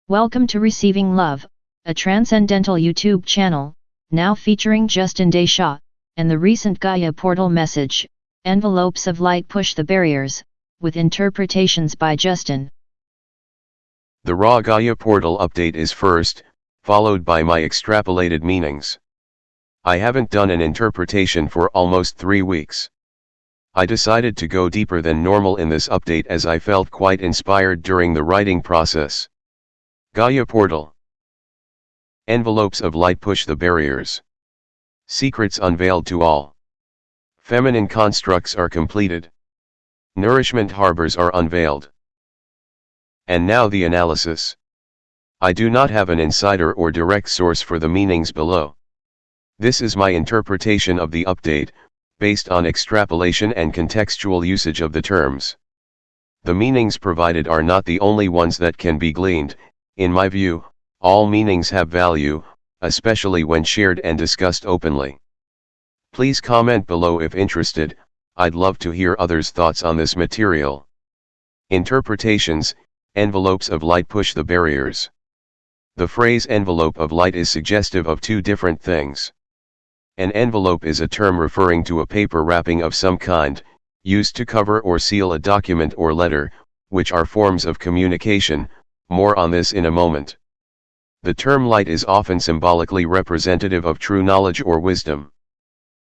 Welcome to Receiving Love, a transcendental YouTube channel, now featuring Justin Deschamps, and the recent Gaia portal message, Envelopes of Light Push the Barriers, with interpretations by Justin. The raw Gaia portal update is first, followed by my extrapolated meanings. I haven't done an interpretation for almost 3 weeks. I decided to go deeper than normal in this update as I felt quite inspired during the writing process. Gaia portal. Envelopes of light push the barriers. Secrets unveiled to all. Feminine constructs are completed. Nourishment harbors are unveiled. And now the analysis. I do not have an insider or direct source for the meanings below. This is my interpretation of the update, based on extrapolation and contextual usage of the terms. The meanings provided are not the only ones that can be gleaned. In my view, all meanings have value, especially when shared and discussed openly. Please comment below if interested. I'd love to hear others' thoughts on this material. Interpretations. Envelopes of light push the barriers. The phrase envelope of light is suggestive of two different things. An envelope is a term referring to a paper wrapping of some kind, used to cover or seal a document or letter, which are forms of communication. More on this in a moment. The term light is often symbolically representative of true knowledge or wisdom.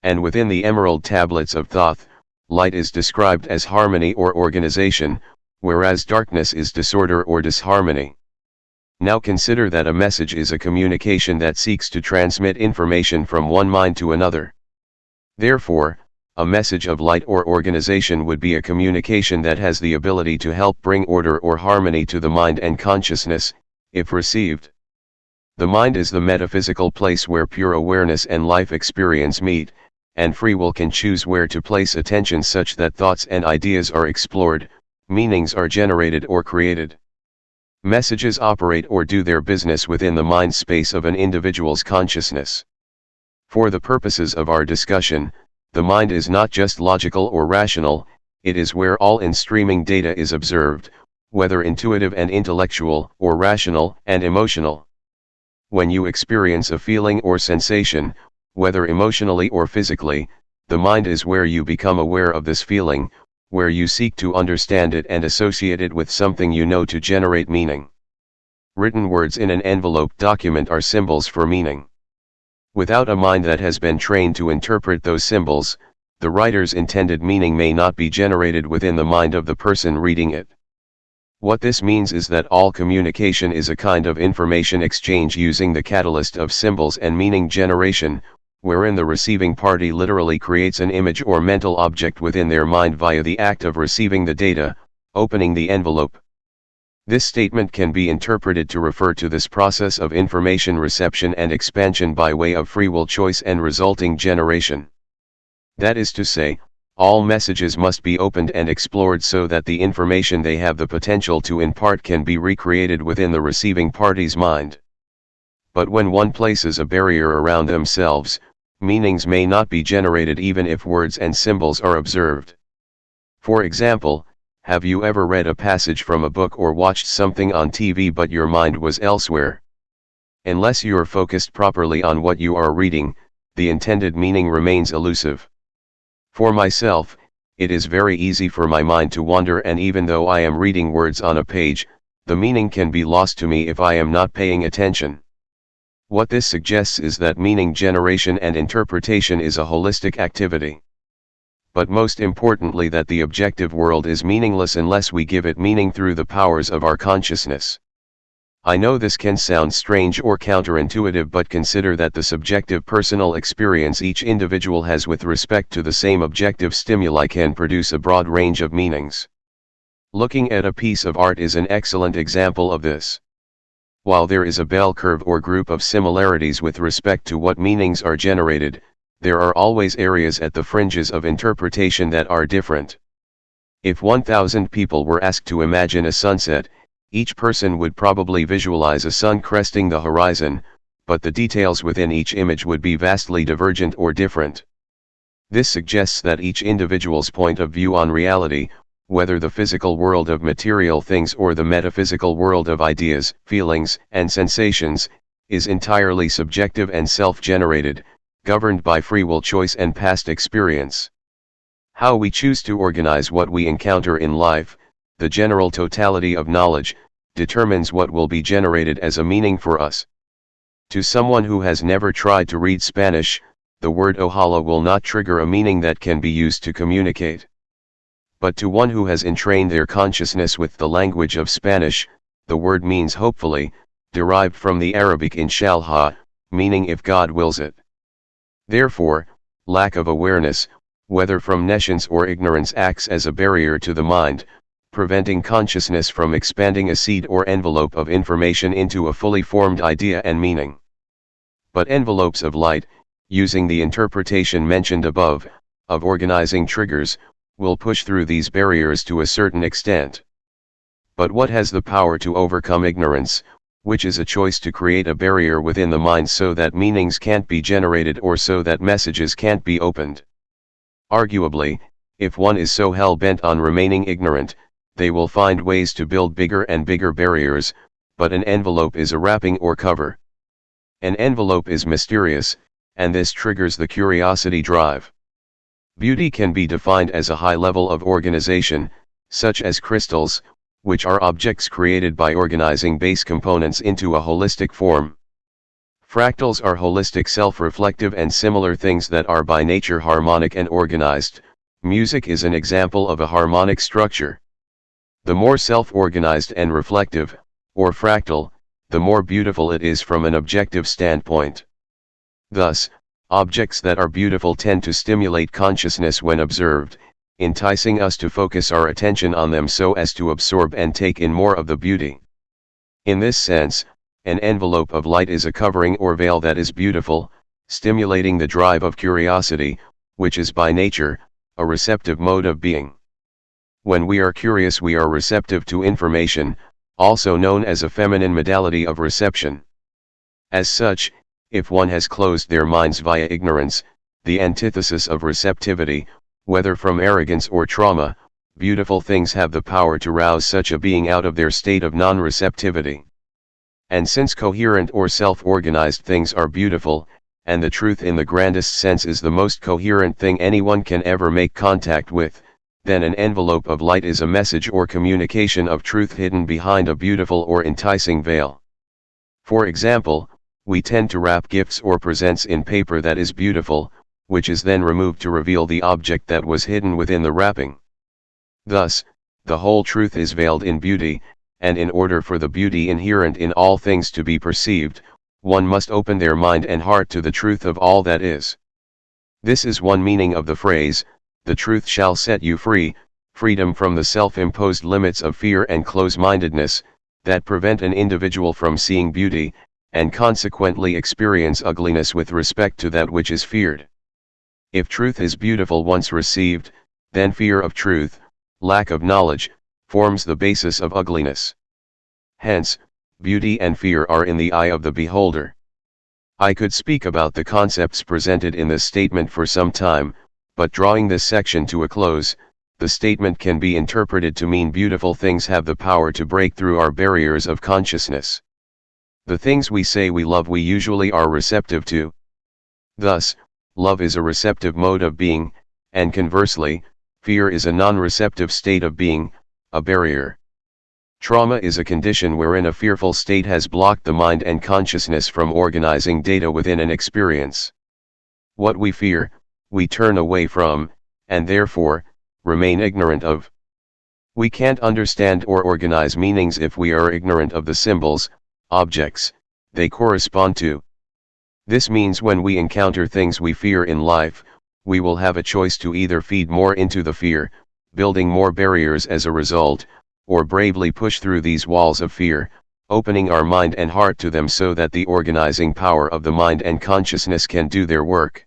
And within the emerald tablets of Thoth, light is described as harmony or organization, whereas darkness is disorder or disharmony. Now consider that a message is a communication that seeks to transmit information from one mind to another. Therefore, a message of light or organization would be a communication that has the ability to help bring order or harmony to the mind and consciousness, if received. The mind is the metaphysical place where pure awareness and life experience meet, and free will can choose where to place attention such that thoughts and ideas are explored, meanings are generated or created. Messages operate or do their business within the mind space of an individual's consciousness. For the purposes of our discussion, the mind is not just logical or rational, it is where all in-streaming data is observed, whether intuitive and intellectual or rational and emotional. When you experience a feeling or sensation, whether emotionally or physically, the mind is where you become aware of this feeling, where you seek to understand it and associate it with something you know to generate meaning. Written words in an envelope document are symbols for meaning. Without a mind that has been trained to interpret those symbols, the writer's intended meaning may not be generated within the mind of the person reading it. What this means is that all communication is a kind of information exchange using the catalyst of symbols and meaning generation, wherein the receiving party literally creates an image or mental object within their mind via the act of receiving the data, opening the envelope. This statement can be interpreted to refer to this process of information reception and expansion by way of free will choice and resulting generation. That is to say, all messages must be opened and explored so that the information they have the potential to impart can be recreated within the receiving party's mind. But when one places a barrier around themselves, meanings may not be generated even if words and symbols are observed. For example, have you ever read a passage from a book or watched something on TV but your mind was elsewhere? Unless you are focused properly on what you are reading, the intended meaning remains elusive. For myself, it is very easy for my mind to wander, and even though I am reading words on a page, the meaning can be lost to me if I am not paying attention. What this suggests is that meaning generation and interpretation is a holistic activity. But most importantly, that the objective world is meaningless unless we give it meaning through the powers of our consciousness. I know this can sound strange or counterintuitive, but consider that the subjective personal experience each individual has with respect to the same objective stimuli can produce a broad range of meanings. Looking at a piece of art is an excellent example of this. While there is a bell curve or group of similarities with respect to what meanings are generated, there are always areas at the fringes of interpretation that are different. If 1,000 people were asked to imagine a sunset, each person would probably visualize a sun cresting the horizon, but the details within each image would be vastly divergent or different. This suggests that each individual's point of view on reality, whether the physical world of material things or the metaphysical world of ideas, feelings, and sensations, is entirely subjective and self-generated, governed by free will choice and past experience. How we choose to organize what we encounter in life, the general totality of knowledge, determines what will be generated as a meaning for us. To someone who has never tried to read Spanish, the word ojalá will not trigger a meaning that can be used to communicate. But to one who has entrained their consciousness with the language of Spanish, the word means hopefully, derived from the Arabic inshallah, meaning if God wills it. Therefore, lack of awareness, whether from nescience or ignorance, acts as a barrier to the mind, preventing consciousness from expanding a seed or envelope of information into a fully formed idea and meaning. But envelopes of light, using the interpretation mentioned above, of organizing triggers, will push through these barriers to a certain extent. But what has the power to overcome ignorance, which is a choice to create a barrier within the mind so that meanings can't be generated or so that messages can't be opened? Arguably, if one is so hell-bent on remaining ignorant, they will find ways to build bigger and bigger barriers, but an envelope is a wrapping or cover. An envelope is mysterious, and this triggers the curiosity drive. Beauty can be defined as a high level of organization, such as crystals, which are objects created by organizing base components into a holistic form. Fractals are holistic, self-reflective and similar things that are by nature harmonic and organized. Music is an example of a harmonic structure. The more self-organized and reflective, or fractal, the more beautiful it is from an objective standpoint. Thus, objects that are beautiful tend to stimulate consciousness when observed, enticing us to focus our attention on them so as to absorb and take in more of the beauty. In this sense, an envelope of light is a covering or veil that is beautiful, stimulating the drive of curiosity, which is by nature, a receptive mode of being. When we are curious, we are receptive to information, also known as a feminine modality of reception. As such, if one has closed their minds via ignorance, the antithesis of receptivity, whether from arrogance or trauma, beautiful things have the power to rouse such a being out of their state of non-receptivity. And since coherent or self-organized things are beautiful, and the truth in the grandest sense is the most coherent thing anyone can ever make contact with, then an envelope of light is a message or communication of truth hidden behind a beautiful or enticing veil. For example, we tend to wrap gifts or presents in paper that is beautiful, which is then removed to reveal the object that was hidden within the wrapping. Thus, the whole truth is veiled in beauty, and in order for the beauty inherent in all things to be perceived, one must open their mind and heart to the truth of all that is. This is one meaning of the phrase, "The truth shall set you free," freedom from the self-imposed limits of fear and close-mindedness, that prevent an individual from seeing beauty, and consequently experience ugliness with respect to that which is feared. If truth is beautiful once received, then fear of truth, lack of knowledge, forms the basis of ugliness. Hence, beauty and fear are in the eye of the beholder. I could speak about the concepts presented in this statement for some time, but drawing this section to a close, the statement can be interpreted to mean beautiful things have the power to break through our barriers of consciousness. The things we say we love we usually are receptive to. Thus, love is a receptive mode of being, and conversely, fear is a non-receptive state of being, a barrier. Trauma is a condition wherein a fearful state has blocked the mind and consciousness from organizing data within an experience. What we fear, we turn away from, and therefore, remain ignorant of. We can't understand or organize meanings if we are ignorant of the symbols, objects, they correspond to. This means when we encounter things we fear in life, we will have a choice to either feed more into the fear, building more barriers as a result, or bravely push through these walls of fear, opening our mind and heart to them so that the organizing power of the mind and consciousness can do their work.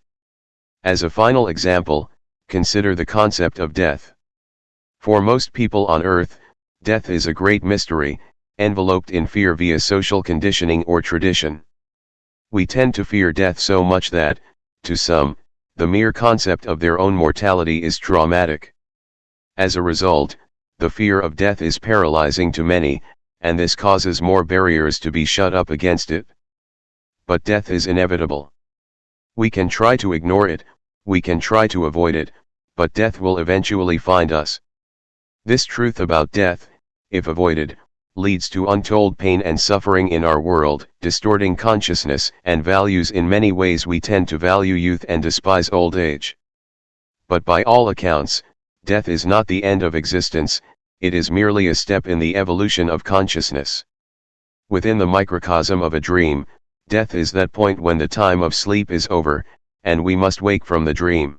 As a final example, consider the concept of death. For most people on Earth, death is a great mystery, enveloped in fear via social conditioning or tradition. We tend to fear death so much that, to some, the mere concept of their own mortality is traumatic. As a result, the fear of death is paralyzing to many, and this causes more barriers to be shut up against it. But death is inevitable. We can try to ignore it, we can try to avoid it, but death will eventually find us. This truth about death, if avoided, leads to untold pain and suffering in our world, distorting consciousness and values. In many ways we tend to value youth and despise old age. But by all accounts, death is not the end of existence, it is merely a step in the evolution of consciousness. Within the microcosm of a dream, death is that point when the time of sleep is over, and we must wake from the dream.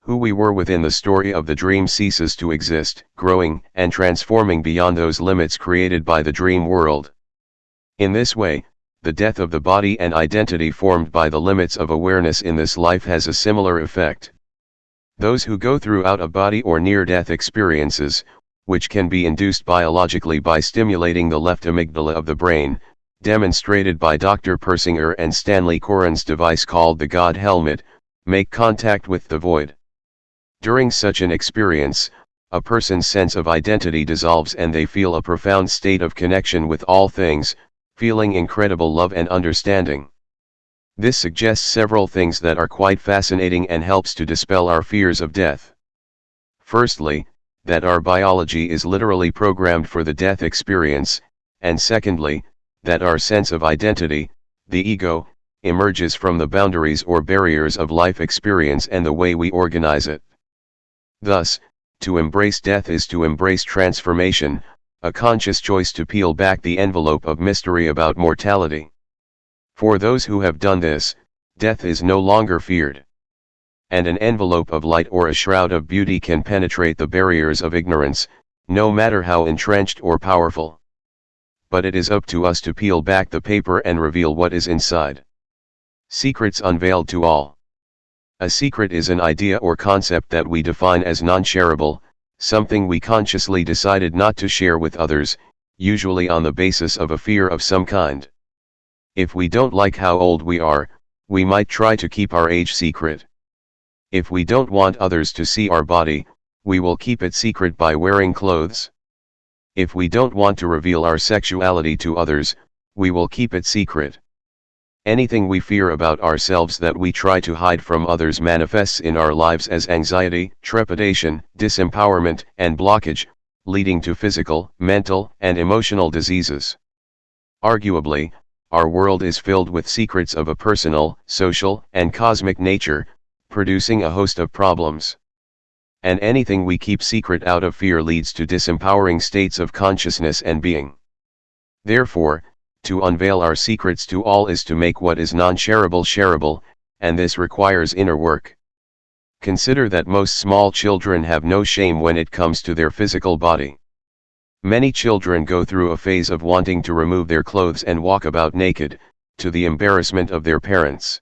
Who we were within the story of the dream ceases to exist, growing and transforming beyond those limits created by the dream world. In this way, the death of the body and identity formed by the limits of awareness in this life has a similar effect. Those who go through out-of-body or near-death experiences, which can be induced biologically by stimulating the left amygdala of the brain, demonstrated by Dr. Persinger and Stanley Coren's device called the God Helmet, make contact with the void. During such an experience, a person's sense of identity dissolves and they feel a profound state of connection with all things, feeling incredible love and understanding. This suggests several things that are quite fascinating and helps to dispel our fears of death. Firstly, that our biology is literally programmed for the death experience, and secondly, that our sense of identity, the ego, emerges from the boundaries or barriers of life experience and the way we organize it. Thus, to embrace death is to embrace transformation, a conscious choice to peel back the envelope of mystery about mortality. For those who have done this, death is no longer feared. And an envelope of light or a shroud of beauty can penetrate the barriers of ignorance, no matter how entrenched or powerful. But it is up to us to peel back the paper and reveal what is inside. Secrets unveiled to all. A secret is an idea or concept that we define as non-shareable, something we consciously decided not to share with others, usually on the basis of a fear of some kind. If we don't like how old we are, we might try to keep our age secret. If we don't want others to see our body, we will keep it secret by wearing clothes. If we don't want to reveal our sexuality to others, we will keep it secret. Anything we fear about ourselves that we try to hide from others manifests in our lives as anxiety, trepidation, disempowerment, and blockage, leading to physical, mental, and emotional diseases. Arguably, our world is filled with secrets of a personal, social, and cosmic nature, producing a host of problems. And anything we keep secret out of fear leads to disempowering states of consciousness and being. Therefore, to unveil our secrets to all is to make what is non-shareable shareable, and this requires inner work. Consider that most small children have no shame when it comes to their physical body. Many children go through a phase of wanting to remove their clothes and walk about naked, to the embarrassment of their parents.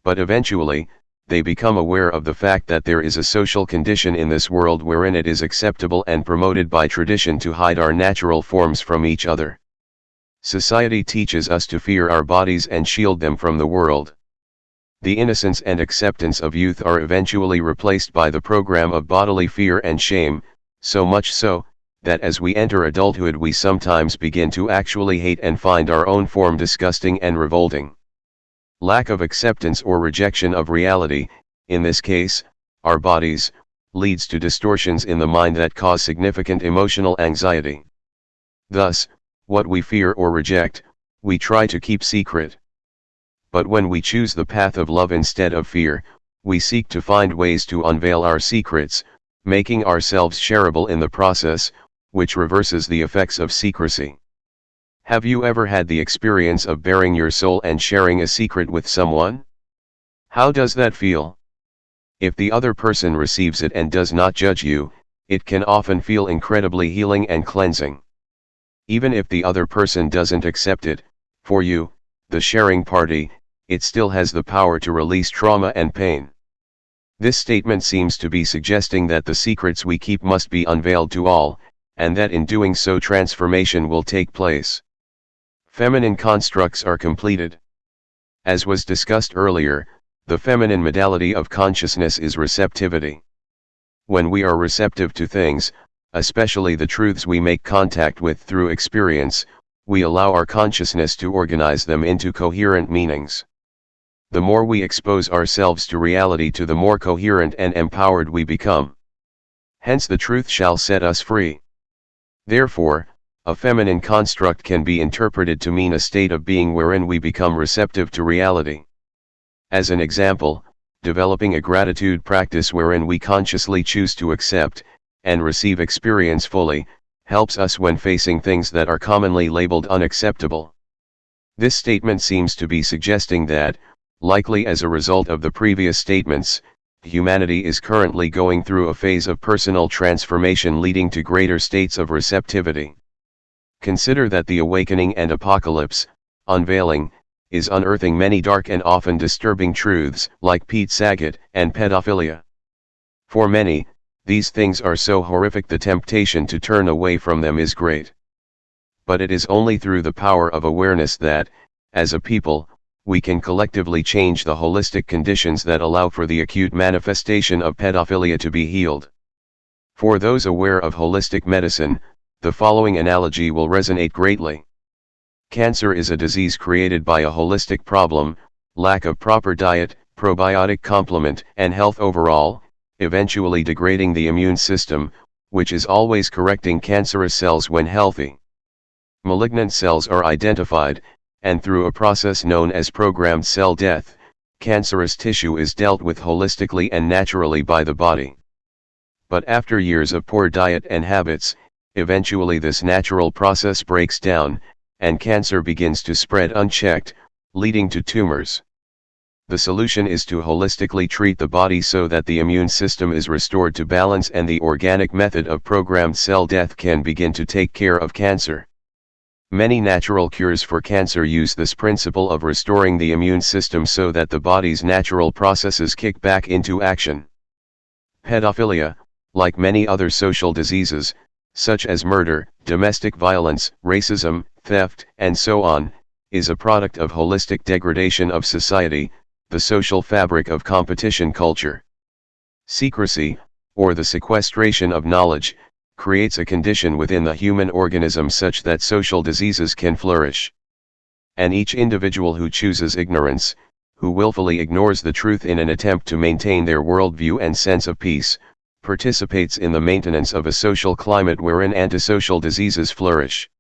But eventually, they become aware of the fact that there is a social condition in this world wherein it is acceptable and promoted by tradition to hide our natural forms from each other. Society teaches us to fear our bodies and shield them from the world. The innocence and acceptance of youth are eventually replaced by the program of bodily fear and shame, so much so, that as we enter adulthood we sometimes begin to actually hate and find our own form disgusting and revolting. Lack of acceptance or rejection of reality, in this case, our bodies, leads to distortions in the mind that cause significant emotional anxiety. Thus, what we fear or reject, we try to keep secret. But when we choose the path of love instead of fear, we seek to find ways to unveil our secrets, making ourselves shareable in the process, which reverses the effects of secrecy. Have you ever had the experience of baring your soul and sharing a secret with someone? How does that feel? If the other person receives it and does not judge you, it can often feel incredibly healing and cleansing. Even if the other person doesn't accept it, for you, the sharing party, it still has the power to release trauma and pain. This statement seems to be suggesting that the secrets we keep must be unveiled to all, and that in doing so transformation will take place. Feminine constructs are completed. As was discussed earlier, The feminine modality of consciousness is receptivity. When we are receptive to things, especially the truths we make contact with through experience, we allow our consciousness to organize them into coherent meanings. The more we expose ourselves to reality, the more coherent and empowered we become. Hence the truth shall set us free. Therefore, a feminine construct can be interpreted to mean a state of being wherein we become receptive to reality. As an example, developing a gratitude practice wherein we consciously choose to accept and receive experience fully, helps us when facing things that are commonly labeled unacceptable. This statement seems to be suggesting that, likely as a result of the previous statements, humanity is currently going through a phase of personal transformation leading to greater states of receptivity. Consider that the awakening and apocalypse, unveiling, is unearthing many dark and often disturbing truths, like Pete Saget and pedophilia. For many, these things are so horrific the temptation to turn away from them is great. But it is only through the power of awareness that, as a people, we can collectively change the holistic conditions that allow for the acute manifestation of pedophilia to be healed. For those aware of holistic medicine, the following analogy will resonate greatly. Cancer is a disease created by a holistic problem, lack of proper diet, probiotic complement, and health overall, eventually degrading the immune system, which is always correcting cancerous cells when healthy. Malignant cells are identified, and through a process known as programmed cell death, cancerous tissue is dealt with holistically and naturally by the body. But after years of poor diet and habits, eventually this natural process breaks down, and cancer begins to spread unchecked, leading to tumors. The solution is to holistically treat the body so that the immune system is restored to balance and the organic method of programmed cell death can begin to take care of cancer. Many natural cures for cancer use this principle of restoring the immune system so that the body's natural processes kick back into action. Pedophilia, like many other social diseases, such as murder, domestic violence, racism, theft, and so on, is a product of holistic degradation of society, the social fabric of competition culture. Secrecy, or the sequestration of knowledge, creates a condition within the human organism such that social diseases can flourish. And each individual who chooses ignorance, who willfully ignores the truth in an attempt to maintain their worldview and sense of peace, participates in the maintenance of a social climate wherein antisocial diseases flourish.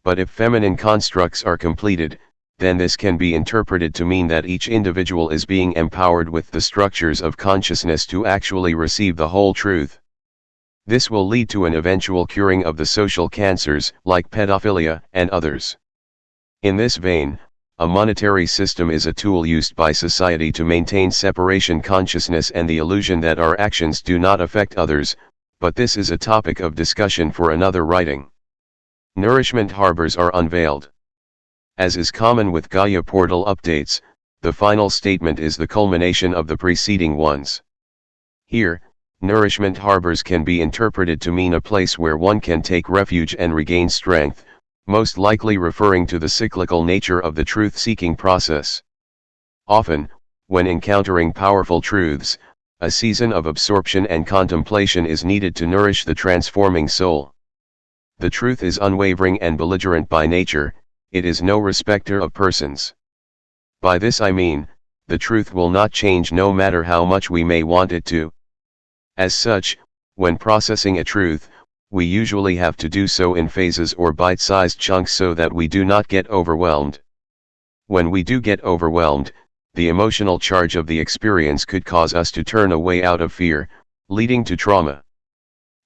But if feminine constructs are completed, then this can be interpreted to mean that each individual is being empowered with the structures of consciousness to actually receive the whole truth. This will lead to an eventual curing of the social cancers, like pedophilia and others. In this vein, a monetary system is a tool used by society to maintain separation consciousness and the illusion that our actions do not affect others, but this is a topic of discussion for another writing. Nourishment harbors are unveiled. As is common with Gaia portal updates, the final statement is the culmination of the preceding ones. Here, nourishment harbors can be interpreted to mean a place where one can take refuge and regain strength, most likely referring to the cyclical nature of the truth-seeking process. Often, when encountering powerful truths, a season of absorption and contemplation is needed to nourish the transforming soul. The truth is unwavering and belligerent by nature, it is no respecter of persons. By this I mean, the truth will not change no matter how much we may want it to. As such, when processing a truth, we usually have to do so in phases or bite-sized chunks so that we do not get overwhelmed. When we do get overwhelmed, the emotional charge of the experience could cause us to turn away out of fear, leading to trauma.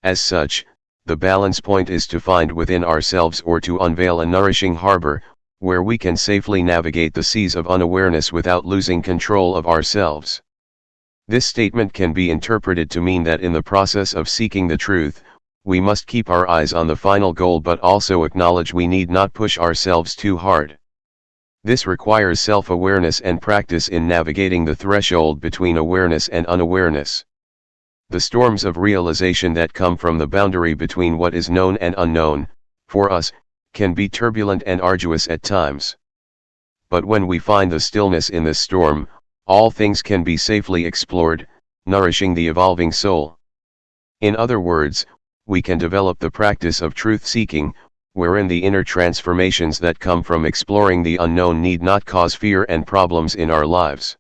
As such, the balance point is to find within ourselves or to unveil a nourishing harbor, where we can safely navigate the seas of unawareness without losing control of ourselves. This statement can be interpreted to mean that in the process of seeking the truth, we must keep our eyes on the final goal but also acknowledge we need not push ourselves too hard. This requires self-awareness and practice in navigating the threshold between awareness and unawareness. The storms of realization that come from the boundary between what is known and unknown, for us, can be turbulent and arduous at times. But when we find the stillness in this storm, all things can be safely explored, nourishing the evolving soul. In other words, we can develop the practice of truth-seeking, wherein the inner transformations that come from exploring the unknown need not cause fear and problems in our lives.